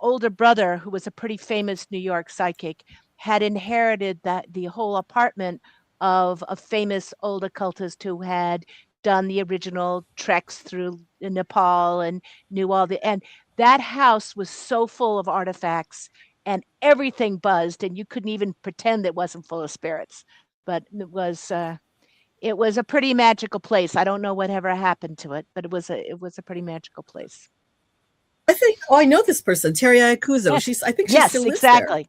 older brother, who was a pretty famous New York psychic, had inherited the whole apartment of a famous old occultist who had done the original treks through Nepal and knew and that house was so full of artifacts, and everything buzzed, and you couldn't even pretend it wasn't full of spirits. But it was a pretty magical place. I don't know whatever happened to it, but it was a pretty magical place. I know this person, Terry Ayakuzo. Yes. I think she Yes, still lives exactly.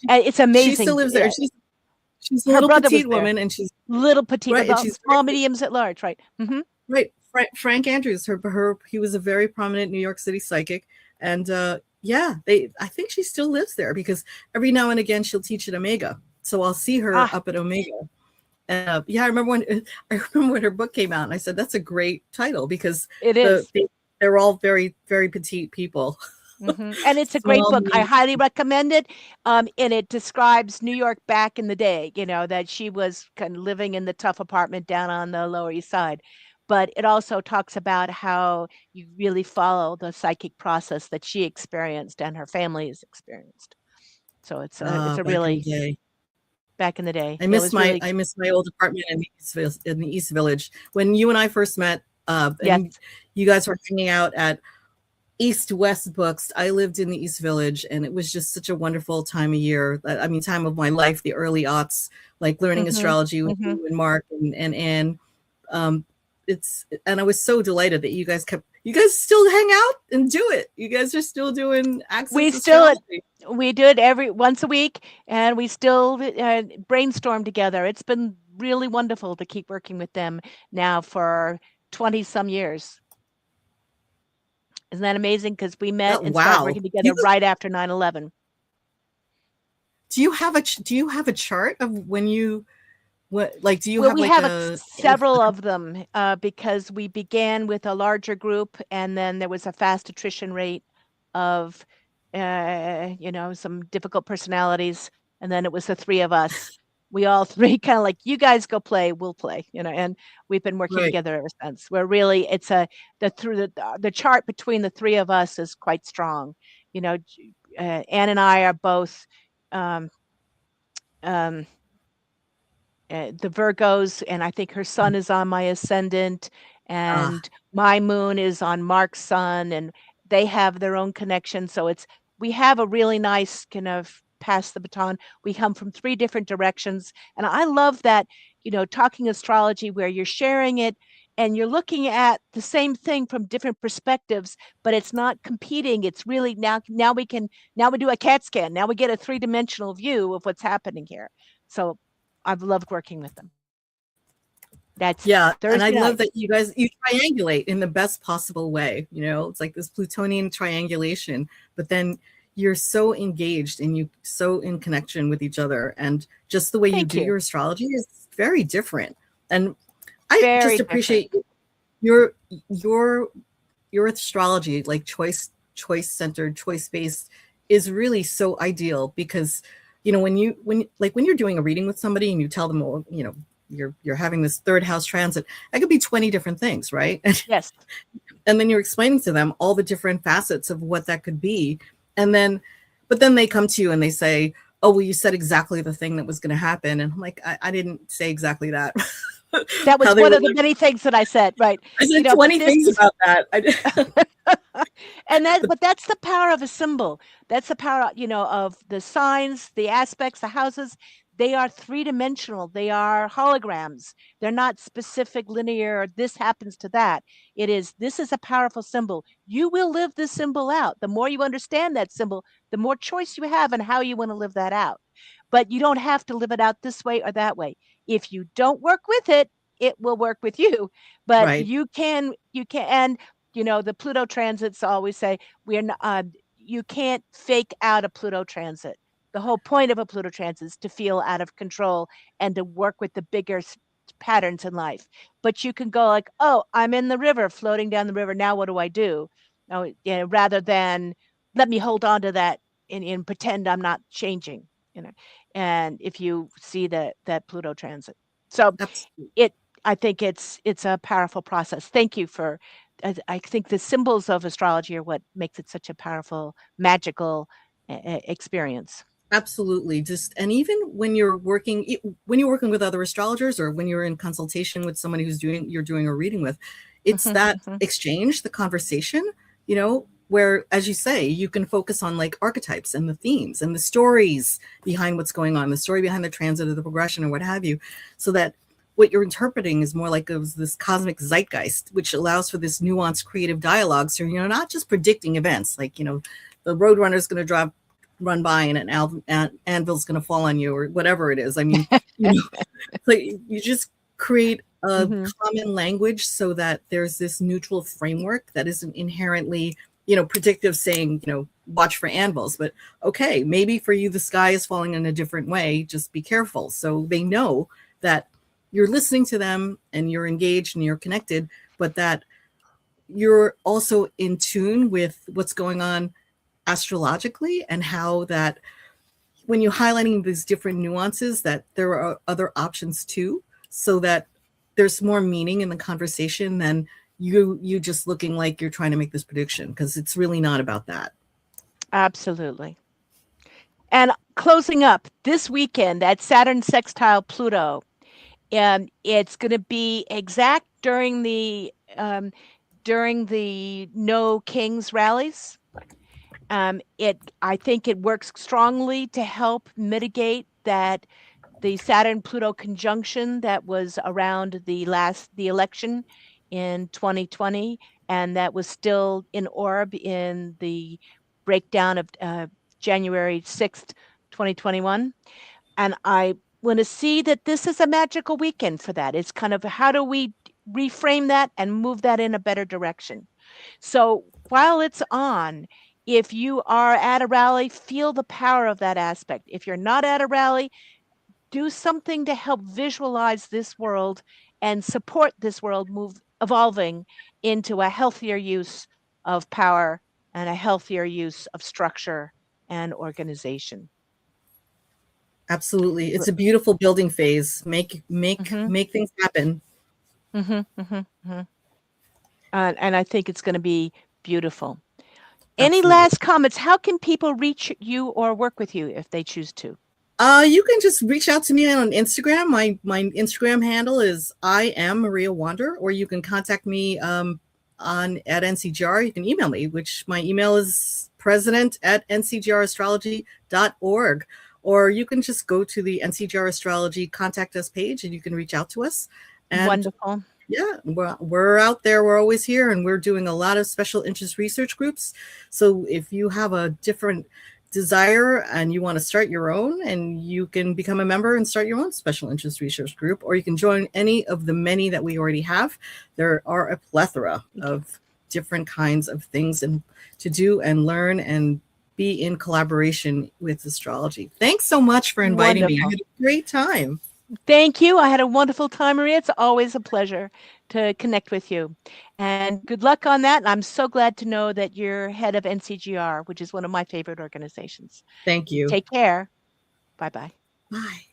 there. It's amazing. She still lives there. She's a Her little brother petite was there. woman, and she's little petite, right, and about she's Small Mediums at Large, right? Right. Frank Andrews, he was a very prominent New York City psychic, and I think she still lives there, because every now and again she'll teach at Omega, so I'll see her up at Omega. I remember when her book came out, and I said, that's a great title, because it is. They're all very, very petite people. And it's a great book. I highly recommend it. And it describes New York back in the day, that she was kind of living in the tough apartment down on the Lower East Side. But it also talks about how you really follow the psychic process that she experienced and her family has experienced. So it's a really back in the day. I miss my old apartment in the East Village when you and I first met. And you guys were hanging out at East West Books. I lived in the East Village, and it was just such a wonderful time of year. Time of my life, the early aughts, like learning astrology with you and Mark and Anne. And I was so delighted that you guys still hang out and do it. You guys are still doing access astrology. We do it every once a week, and we still brainstorm together. It's been really wonderful to keep working with them now for 20 some years. Isn't that amazing? Because we met and started working together right after 9/11. Do you have a chart of when you do you have we like have several of them because we began with a larger group, and then there was a fast attrition rate of some difficult personalities, and then it was the three of us. We all three kind of like, you guys go play, we'll play, and we've been working together ever since. We're really, the chart between the three of us is quite strong. Anne and I are both the Virgos, and I think her sun is on my ascendant, and my moon is on Mark's sun, and they have their own connection. So we have a really nice kind of pass the baton. We come from three different directions, and I love that, talking astrology where you're sharing it and you're looking at the same thing from different perspectives, but it's not competing. It's really now we do a CAT scan. Now we get a three-dimensional view of what's happening here. So I've loved working with them. And I love that you triangulate in the best possible way. It's like this Plutonian triangulation, but then you're so engaged and you so in connection with each other, and just the way you do your astrology is very different. And I just appreciate your astrology, like choice centered, choice based, is really so ideal, because when you're doing a reading with somebody and you tell them, you're having this third house transit. That could be 20 different things, right? Yes. And then you're explaining to them all the different facets of what that could be. And then, but then they come to you and they say, oh, well, you said exactly the thing that was going to happen. And I'm like, I didn't say exactly that. That was one of the many things that I said, right? I said 20 things about that. But that's the power of a symbol. That's the power, of the signs, the aspects, the houses. They are three-dimensional. They are holograms. They're not specific, linear, this happens to that. This is a powerful symbol. You will live this symbol out. The more you understand that symbol, the more choice you have on how you want to live that out. But you don't have to live it out this way or that way. If you don't work with it, it will work with you. But right. you can, and the Pluto transits always say you can't fake out a Pluto transit. The whole point of a Pluto transit is to feel out of control and to work with the bigger patterns in life. But you can go like, oh, I'm in the river, floating down the river. Now what do I do? Rather than let me hold on to that and pretend I'm not changing. And if you see that Pluto transit, so Absolutely. I think it's a powerful process. Thank you for. I think the symbols of astrology are what makes it such a powerful, magical experience. Absolutely. And even when you're working with other astrologers, or when you're in consultation with somebody you're doing a reading with, it's that exchange, the conversation, where, as you say, you can focus on like archetypes and the themes and the stories behind what's going on, the story behind the transit of the progression or what have you, so that what you're interpreting is more like this cosmic zeitgeist, which allows for this nuanced creative dialogue. So you're not just predicting events like, the roadrunner is going to run by and an anvil's going to fall on you or whatever it is. I mean, so you just create a common language so that there's this neutral framework that isn't inherently, predictive, saying, watch for anvils. But okay, maybe for you, the sky is falling in a different way. Just be careful. So they know that you're listening to them and you're engaged and you're connected, but that you're also in tune with what's going on astrologically, and how that when you're highlighting these different nuances, that there are other options too, so that there's more meaning in the conversation than you just looking like you're trying to make this prediction, because it's really not about that. Absolutely. And closing up this weekend, that Saturn sextile Pluto, and it's going to be exact during the No Kings rallies. I think it works strongly to help mitigate that the Saturn-Pluto conjunction that was around the election in 2020, and that was still in orb in the breakdown of January 6th, 2021. And I want to see that this is a magical weekend for that. It's kind of, how do we reframe that and move that in a better direction? So while it's on, if you are at a rally, feel the power of that aspect. If you're not at a rally, do something to help visualize this world and support this world evolving into a healthier use of power and a healthier use of structure and organization. Absolutely. It's a beautiful building phase. Make things happen. And I think it's going to be beautiful. Absolutely. Any last comments? How can people reach you or work with you if they choose to? You can just reach out to me on Instagram. My Instagram handle is I am Maria Wander, or you can contact me at NCGR. You can email me, which my email is president@ncgrastrology.org. Or you can just go to the NCGR Astrology Contact Us page and you can reach out to us. And wonderful. Yeah, we're out there. We're always here, and we're doing a lot of special interest research groups. So if you have a different desire and you want to start your own, and you can become a member and start your own special interest research group, or you can join any of the many that we already have. There are a plethora of different kinds of things and to do and learn and be in collaboration with astrology. Thanks so much for inviting me. I had a great time. Thank you. I had a wonderful time, Maria. It's always a pleasure to connect with you. And good luck on that. I'm so glad to know that you're head of NCGR, which is one of my favorite organizations. Thank you. Take care. Bye-bye. Bye.